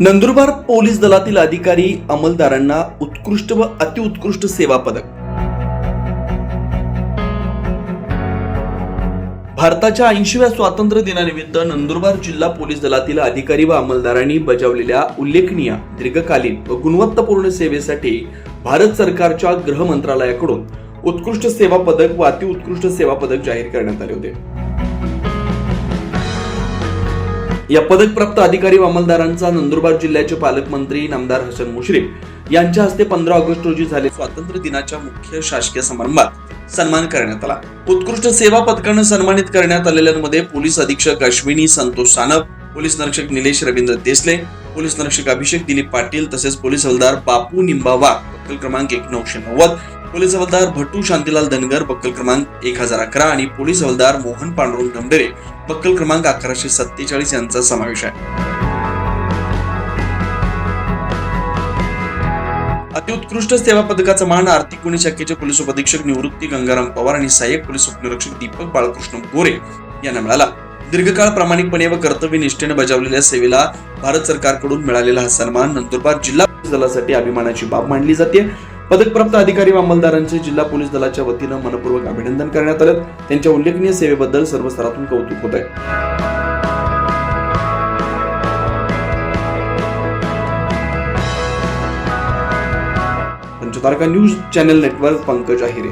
Nandurbar police दलातील अधिकारी अंमलदारांना उत्कृष्ट व अतिउत्कृष्ट सेवा पदक। भारताच्या 80व्या स्वातंत्र्य दिनानिमित्त नंदुरबार जिल्हा पोलीस दलातील अधिकारी व अंमलदारांनी बजावलेल्या उल्लेखनीय दीर्घकालीन व गुणवत्तापूर्ण सेवेसाठी भारत सरकारच्या गृह मंत्रालयाकडून उत्कृष्ट सेवा पदक व अतिउत्कृष्ट सेवा पदक जाहीर करण्यात आले होते। या पदक प्राप्त अधिकारी व अंमलदारांचा नंदुरबार जिल्ह्याचे पालकमंत्री नामदार हसन मुश्रीफ यांच्या हस्ते 15 ऑगस्ट रोजी झाले स्वातंत्र्य दिनाच्या मुख्य शासकीय समारंभात सन्मान करण्यात आला। उत्कृष्ट सेवा पदकाने सन्मानित करण्यात आलेल्यांमध्ये पोलीस अधीक्षक अश्विनी संतोष सानप, पोलीस निरीक्षक निलेश रवींद्र देसले, पोलीस निरीक्षक अभिषेक दिलीप पाटील तसेच पोलीस हवालदार बापू निंबा वाघ बक्कल क्रमांक 1990, पोलीस हवालदार भट्टू शांतीलाल धनगर बक्कल क्रमांक 1011 आणि पोलीस हवालदार मोहन पांडुरंग ढमढेरे बक्कल क्रमांक 1147 यांचा समावेश आहे। अतिउत्कृष्ट सेवा पदकाचा मान आर्थिक गुन्हे शाखेचे पोलीस उपअधीक्षक निवृत्ती गंगाराम पवार आणि सहाय्यक पोलीस उपनिरीक्षक दीपक बाळकृष्ण गोरे यांना मिळाला। दीर्घकाळ प्रामाणिकपणे व कर्तव्य निष्ठेने बजावलेल्या सेवेला भारत सरकारकडून मिळालेला हा सन्मान नंदुरबार जिल्हा पोलीस दलासाठी अभिमानाची बाब मानली जाते। पदकप्राप्त अधिकारी व अंमलदारांचे जिल्हा पोलीस दलाच्या वतीने मनपूर्वक अभिनंदन करण्यात आले। त्यांच्या उल्लेखनीय सेवेबद्दल सर्व स्तरातून कौतुक होत आहे। पंचतारका न्यूज चॅनल नेटवर्क, पंकज आहिरे।